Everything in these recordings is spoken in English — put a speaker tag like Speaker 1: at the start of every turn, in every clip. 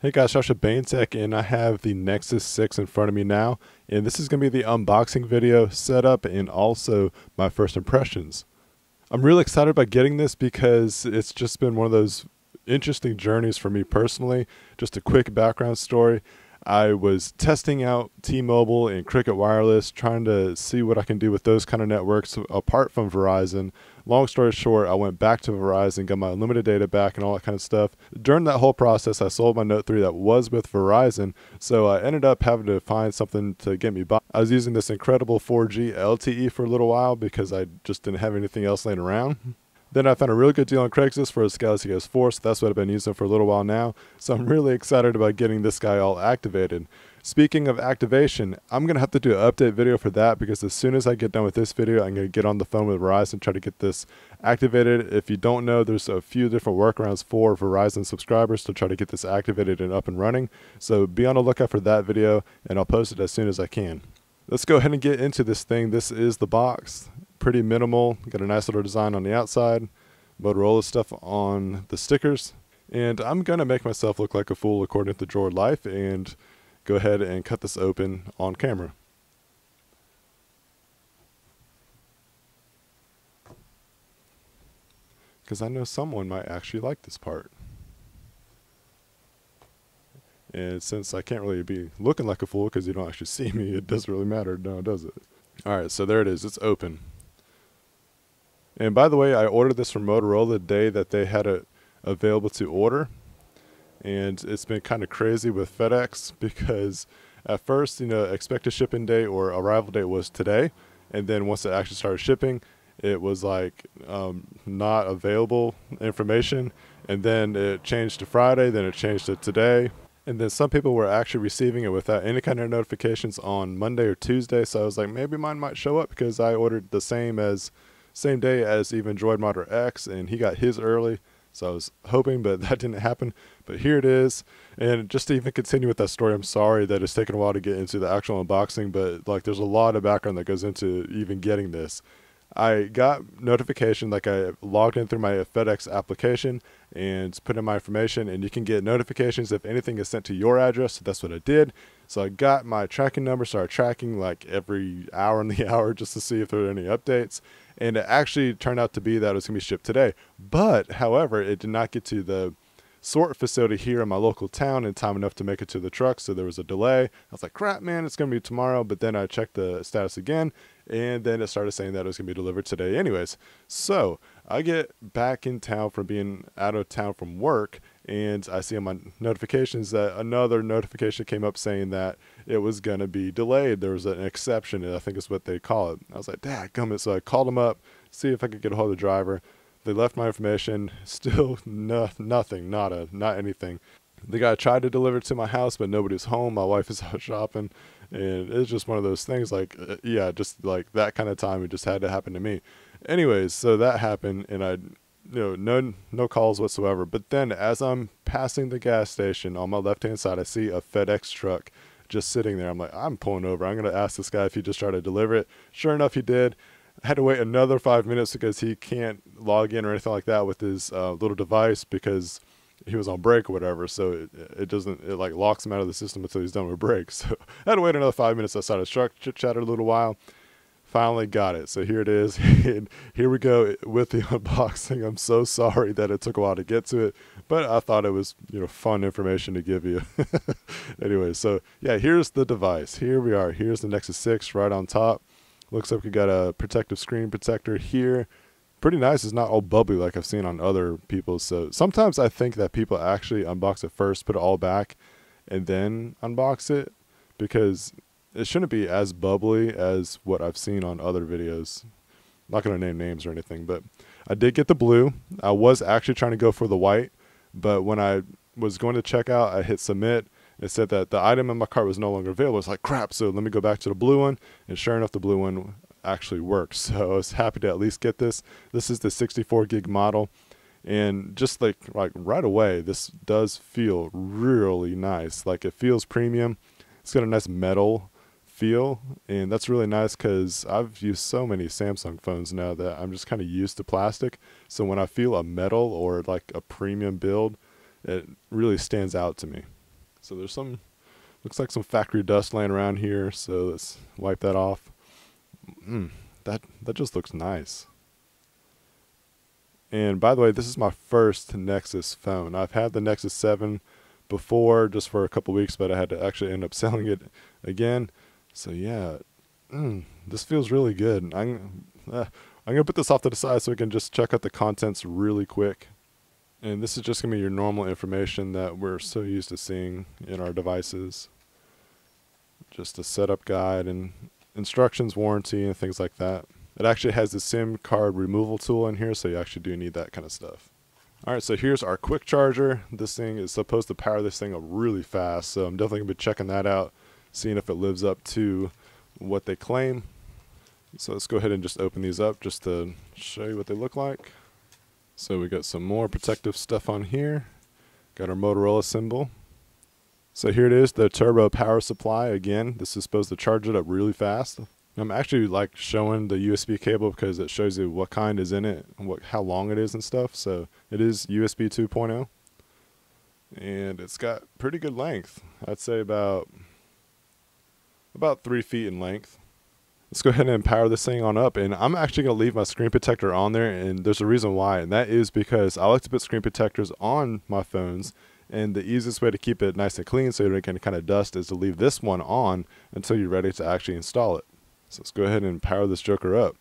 Speaker 1: Hey guys, Josh at Bane Tech, and I have the Nexus 6 in front of me now, and this is going to be the unboxing video, setup, and also my first impressions. I'm really excited about getting this because it's just been one of those interesting journeys for me personally. Just a quick background story. I was testing out T-Mobile and Cricket Wireless, trying to see what I can do with those kind of networks apart from Verizon. Long story short, I went back to Verizon, got my unlimited data back and all that kind of stuff. During that whole process, I sold my Note 3 that was with Verizon, so I ended up having to find something to get me by. I was using this incredible 4G LTE for a little while because I just didn't have anything else laying around. Then I found a really good deal on Craigslist for a Galaxy S4, so that's what I've been using for a little while now. So I'm really excited about getting this guy all activated. Speaking of activation, I'm going to have to do an update video for that because as soon as I get done with this video, I'm going to get on the phone with Verizon and try to get this activated. If you don't know, there's a few different workarounds for Verizon subscribers to try to get this activated and up and running. So be on the lookout for that video, and I'll post it as soon as I can. Let's go ahead and get into this thing. This is the box. Pretty minimal. Got a nice little design on the outside. Motorola stuff on the stickers. And I'm going to make myself look like a fool according to Droid Life and go ahead and cut this open on camera. Because I know someone might actually like this part. And since I can't really be looking like a fool because you don't actually see me, it doesn't really matter now, does it? Alright, so there it is. It's open. And by the way, I ordered this from Motorola the day that they had it available to order. And it's been kind of crazy with FedEx because at first, expected shipping date or arrival date was today. And then once it actually started shipping, it was like not available information. And then it changed to Friday, then it changed to today. And then some people were actually receiving it without any kind of notifications on Monday or Tuesday. So I was like, maybe mine might show up because I ordered the same day as even Droid Modder X, and he got his early. So I was hoping, but that didn't happen. But here it is. And just to even continue with that story, I'm sorry that it's taken a while to get into the actual unboxing, but like there's a lot of background that goes into even getting this. I got notification, like I logged in through my FedEx application and put in my information, and you can get notifications if anything is sent to your address. So that's what I did. So I got my tracking number, started tracking like every hour in the hour just to see if there were any updates. And it actually turned out to be that it was going to be shipped today. But, however, it did not get to the sort facility here in my local town in time enough to make it to the truck, so there was a delay. I was like, crap, man, it's going to be tomorrow. But then I checked the status again, and then it started saying that it was going to be delivered today anyways. So I get back in town from being out of town from work, and I see on my notifications that another notification came up saying that it was going to be delayed. There was an exception, I think is what they call it. I was like, dadgummit. So I called them up, see if I could get a hold of the driver. They left my information, still nothing, not anything. The guy tried to deliver it to my house, but nobody was home. My wife is out shopping, and it's just one of those things like, yeah, just like that kind of time, it just had to happen to me. Anyways, so that happened, and I, no calls whatsoever. But then as I'm passing the gas station on my left-hand side, I see a FedEx truck just sitting there. I'm like, I'm pulling over. I'm going to ask this guy if he just tried to deliver it. Sure enough, he did. I had to wait another 5 minutes because he can't log in or anything like that with his little device because he was on break or whatever. So it like locks him out of the system until he's done with break. So I had to wait another 5 minutes outside his truck, chit-chatted a little while. Finally got it. So here it is. And here we go with the unboxing. I'm so sorry that it took a while to get to it, but I thought it was, fun information to give you. Anyway, so yeah, here's the device. Here we are. Here's the Nexus 6 right on top. Looks like we got a protective screen protector here. Pretty nice. It's not all bubbly like I've seen on other people. So sometimes I think that people actually unbox it first, put it all back, and then unbox it because it shouldn't be as bubbly as what I've seen on other videos. I'm not going to name names or anything, but I did get the blue. I was actually trying to go for the white, but when I was going to check out, I hit submit. It said that the item in my cart was no longer available. It's like, crap, so let me go back to the blue one. And sure enough, the blue one actually worked. So I was happy to at least get this. This is the 64 gig model. And just like right away, this does feel really nice. Like it feels premium. It's got a nice metal feel. And that's really nice because I've used so many Samsung phones now that I'm just kind of used to plastic. So when I feel a metal or like a premium build, it really stands out to me. So there's some, looks like some factory dust laying around here. So let's wipe that off. That just looks nice. And by the way, this is my first Nexus phone. I've had the Nexus 7 before just for a couple weeks, but I had to actually end up selling it again. So yeah, this feels really good. I'm gonna put this off to the side so we can just check out the contents really quick. And this is just gonna be your normal information that we're so used to seeing in our devices. Just a setup guide and instructions, warranty, and things like that. It actually has the SIM card removal tool in here, so you actually do need that kind of stuff. Alright, so here's our quick charger. This thing is supposed to power this thing up really fast, so I'm definitely going to be checking that out, seeing if it lives up to what they claim. So let's go ahead and just open these up just to show you what they look like. So we got some more protective stuff on here. Got our Motorola symbol. So here it is, the turbo power supply. Again, this is supposed to charge it up really fast. I'm actually like showing the USB cable because it shows you what kind is in it, and how long it is and stuff. So it is USB 2.0, and it's got pretty good length. I'd say about 3 feet in length. Let's go ahead and power this thing on up, and I'm actually going to leave my screen protector on there, and there's a reason why, and that is because I like to put screen protectors on my phones, and the easiest way to keep it nice and clean so it can kind of dust is to leave this one on until you're ready to actually install it. So let's go ahead and power this joker up.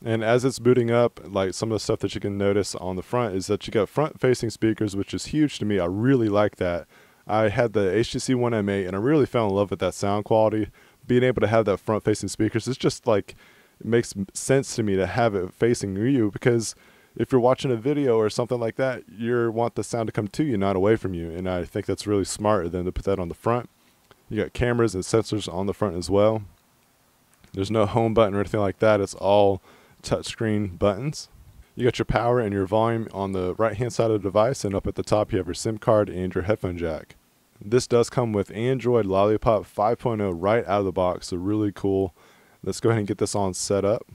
Speaker 1: And as it's booting up, like some of the stuff that you can notice on the front is that you got front-facing speakers, which is huge to me. I really like that. I had the HTC One M8, and I really fell in love with that sound quality. Being able to have that front-facing speakers, it's just like, it makes sense to me to have it facing you, because if you're watching a video or something like that, you want the sound to come to you, not away from you. And I think that's really smart then to put that on the front. You got cameras and sensors on the front as well. There's no home button or anything like that. It's all touchscreen buttons. You got your power and your volume on the right hand side of the device, and up at the top you have your SIM card and your headphone jack. This does come with Android Lollipop 5.0 right out of the box, so really cool. Let's go ahead and get this on set up.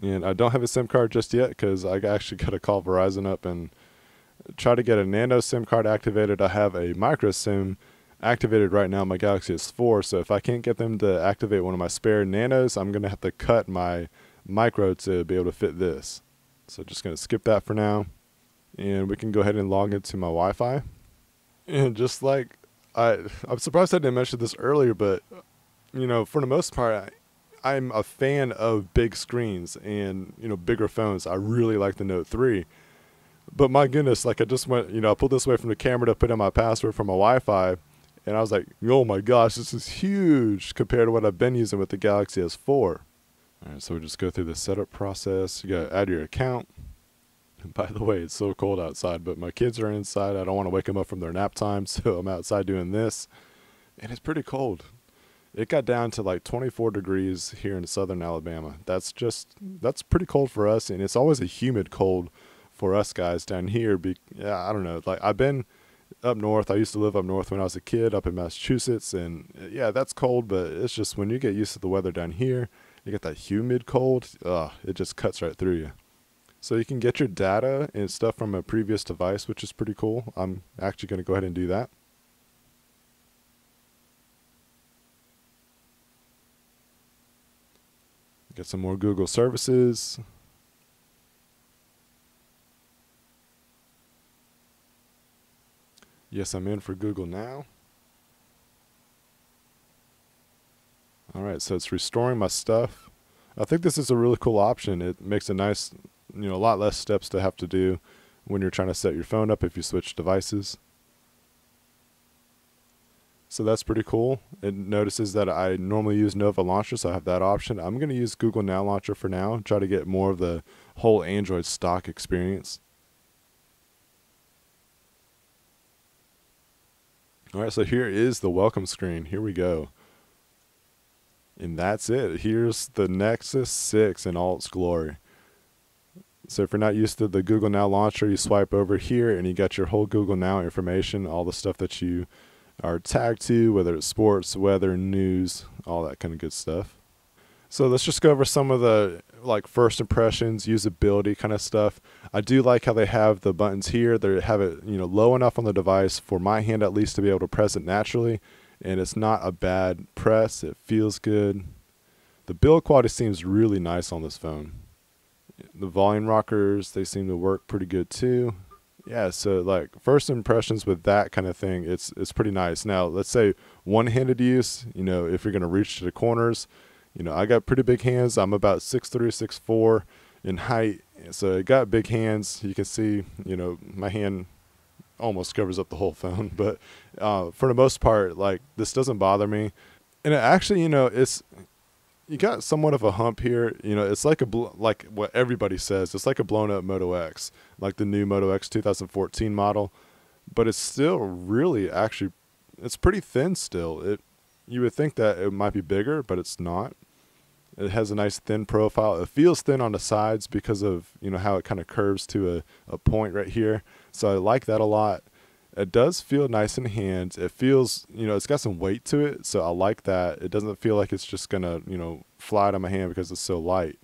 Speaker 1: And I don't have a SIM card just yet because I actually got to call Verizon up and try to get a nano SIM card activated. I have a micro SIM activated right now on my Galaxy S4, so if I can't get them to activate one of my spare nanos, I'm going to have to cut my micro to be able to fit this. So just going to skip that for now, and we can go ahead and log into my Wi-Fi. And just like, I'm surprised I didn't mention this earlier, but you know, for the most part, I'm a fan of big screens and, you know, bigger phones. I really like the Note 3. But my goodness, like I just went, you know, I pulled this away from the camera to put in my password for my Wi-Fi, and I was like, oh my gosh, this is huge compared to what I've been using with the Galaxy S4. All right, so we just go through the setup process. You got to add your account. And by the way, it's so cold outside, but my kids are inside. I don't want to wake them up from their nap time, so I'm outside doing this. And it's pretty cold. It got down to like 24 degrees here in southern Alabama. That's pretty cold for us, and it's always a humid cold for us guys down here. Yeah, I don't know. Like, I've been up north. I used to live up north when I was a kid up in Massachusetts, and yeah, that's cold, but it's just when you get used to the weather down here, you get that humid cold, it just cuts right through you. So you can get your data and stuff from a previous device, which is pretty cool. I'm actually going to go ahead and do that. Get some more Google services. Yes, I'm in for Google now. Alright, so it's restoring my stuff. I think this is a really cool option. It makes a nice, you know, a lot less steps to have to do when you're trying to set your phone up if you switch devices. So that's pretty cool. It notices that I normally use Nova Launcher, so I have that option. I'm going to use Google Now Launcher for now and try to get more of the whole Android stock experience. Alright, so here is the welcome screen. Here we go. And that's it. Here's the Nexus 6 in all its glory. So if you're not used to the Google Now Launcher, you swipe over here and you got your whole Google Now information, all the stuff that you are tagged to, whether it's sports, weather, news, all that kind of good stuff. So let's just go over some of the like first impressions, usability kind of stuff. I do like how they have the buttons here. They have it, you know, low enough on the device for my hand at least to be able to press it naturally, and it's not a bad press. It feels good. The build quality seems really nice on this phone. The volume rockers, they seem to work pretty good too. Yeah, so like first impressions with that kind of thing, it's pretty nice. Now, let's say one-handed use, you know, if you're going to reach to the corners, you know, I got pretty big hands. I'm about 6'3", 6'4" in height, so I got big hands. You can see, you know, my hand almost covers up the whole phone, but for the most part, like, this doesn't bother me. And it actually, you know, you got somewhat of a hump here. You know, it's like like what everybody says, it's like a blown up Moto X, like the new Moto X 2014 model, but it's still really actually, it's pretty thin still. You would think that it might be bigger, but it's not. It has a nice thin profile. It feels thin on the sides because of, you know, how it kind of curves to a point right here. So I like that a lot. It does feel nice in hands. It feels, you know, it's got some weight to it, so I like that. It doesn't feel like it's just gonna, you know, fly out of my hand because it's so light.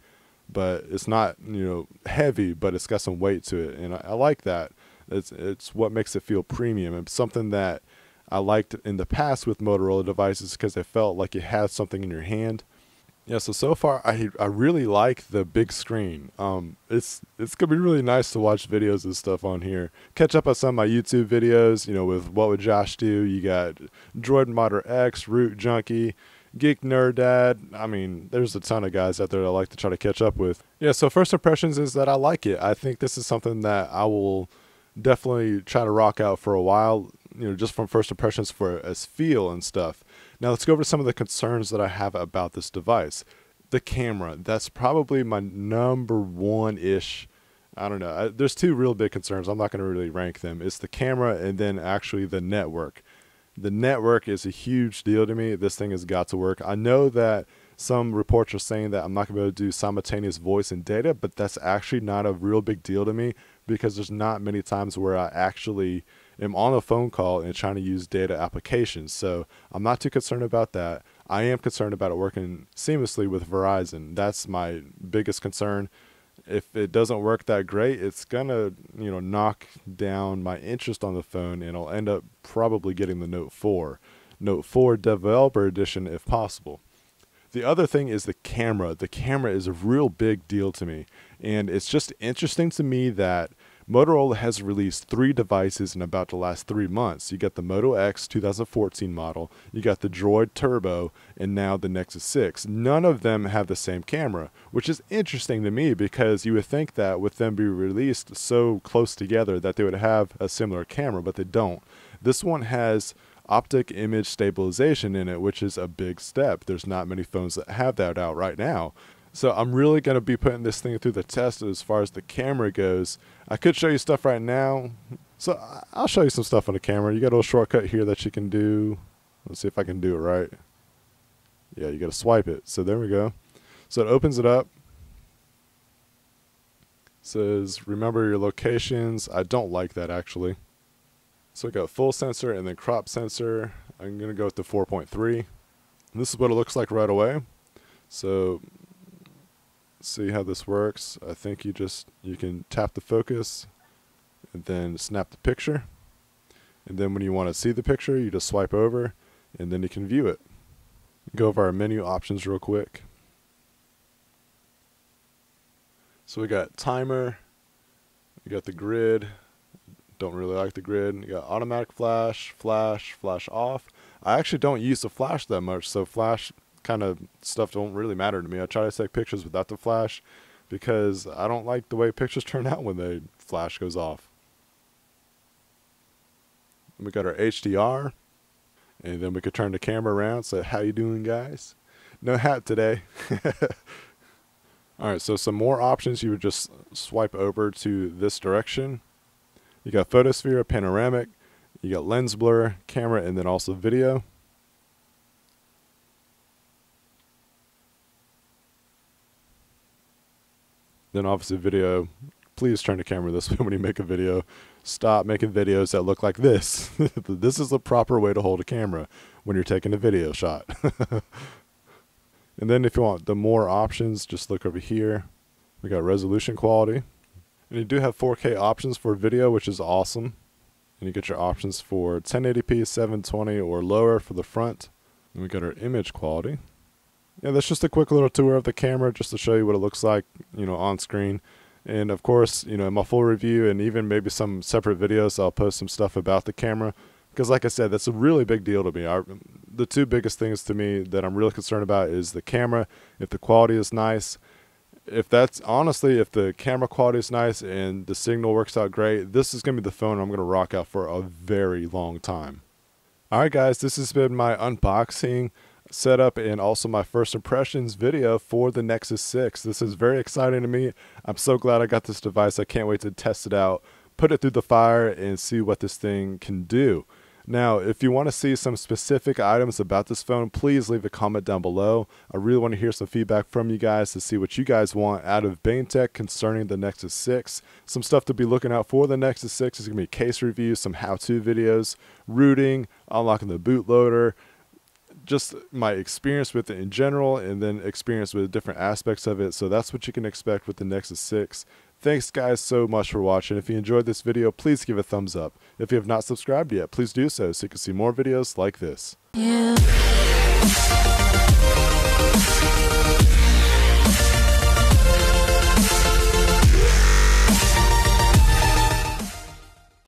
Speaker 1: But it's not, you know, heavy, but it's got some weight to it, and I like that. It's what makes it feel premium. It's something that I liked in the past with Motorola devices because it felt like you had something in your hand. Yeah, so far I really like the big screen. It's gonna be really nice to watch videos and stuff on here. Catch up on some of my YouTube videos, you know, with What Would Josh Do? You got Droid Modder X, Root Junkie, Geek Nerd Dad. I mean, there's a ton of guys out there that I like to try to catch up with. Yeah, so first impressions is that I like it. I think this is something that I will definitely try to rock out for a while, you know, just from first impressions for its feel and stuff. Now let's go over some of the concerns that I have about this device. The camera, that's probably my number one-ish. I don't know. There's two real big concerns. I'm not going to really rank them. It's the camera and then actually the network. The network is a huge deal to me. This thing has got to work. I know that some reports are saying that I'm not going to be able to do simultaneous voice and data, but that's actually not a real big deal to me because there's not many times where I actually am on a phone call and trying to use data applications. So I'm not too concerned about that. I am concerned about it working seamlessly with Verizon. That's my biggest concern. If it doesn't work that great, it's gonna, you know, knock down my interest on the phone, and I'll end up probably getting the Note 4. Note 4 Developer Edition if possible. The other thing is the camera. The camera is a real big deal to me, and it's just interesting to me that Motorola has released 3 devices in about the last 3 months. You got the Moto X 2014 model, you got the Droid Turbo, and now the Nexus 6. None of them have the same camera, which is interesting to me because you would think that with them being released so close together that they would have a similar camera, but they don't. This one has optic image stabilization in it, which is a big step. There's not many phones that have that out right now. So I'm really going to be putting this thing through the test as far as the camera goes. I could show you stuff right now. So I'll show you some stuff on the camera. You got a little shortcut here that you can do. Let's see if I can do it right. Yeah, you got to swipe it. So there we go. So it opens it up. It says, remember your locations. I don't like that actually. So we got full sensor and then crop sensor. I'm going to go with the 4.3. This is what it looks like right away. So see how this works. I think you can tap the focus and then snap the picture, and then when you want to see the picture you just swipe over and then you can view it. Go over our menu options real quick. So we got timer, we got the grid. Don't really like the grid. You got automatic flash, flash off. I actually don't use the flash that much, so flash kind of stuff don't really matter to me. I try to take pictures without the flash because I don't like the way pictures turn out when the flash goes off. And we got our HDR, and then we could turn the camera around. So how you doing, guys? No hat today. Alright, so some more options. You would just swipe over to this direction. You got photosphere, panoramic, you got lens blur, camera, and then also video. Then obviously video, please turn the camera this way when you make a video. Stop making videos that look like this. This is the proper way to hold a camera when you're taking a video shot. And then if you want the more options, just look over here. We got resolution quality. And you do have 4K options for video, which is awesome. And you get your options for 1080p, 720 or lower for the front. And we got our image quality. Yeah, that's just a quick little tour of the camera just to show you what it looks like, you know, on screen. And of course, you know, in my full review and even maybe some separate videos, I'll post some stuff about the camera. Because like I said, that's a really big deal to me. The two biggest things to me that I'm really concerned about is the camera, if the quality is nice. If the camera quality is nice and the signal works out great, this is going to be the phone I'm going to rock out for a very long time. Alright guys, this has been my unboxing, setup, and also my first impressions video for the Nexus 6. This is very exciting to me. I'm so glad I got this device. I can't wait to test it out, put it through the fire, and see what this thing can do. Now, if you want to see some specific items about this phone, please leave a comment down below. I really want to hear some feedback from you guys to see what you guys want out of Bane Tech concerning the Nexus 6. Some stuff to be looking out for the Nexus 6 is going to be case reviews, some how-to videos, rooting, unlocking the bootloader, just my experience with it in general, and then experience with different aspects of it. So that's what you can expect with the Nexus 6. Thanks guys so much for watching. If you enjoyed this video, please give a thumbs up. If you have not subscribed yet, please do so you can see more videos like this. Yeah.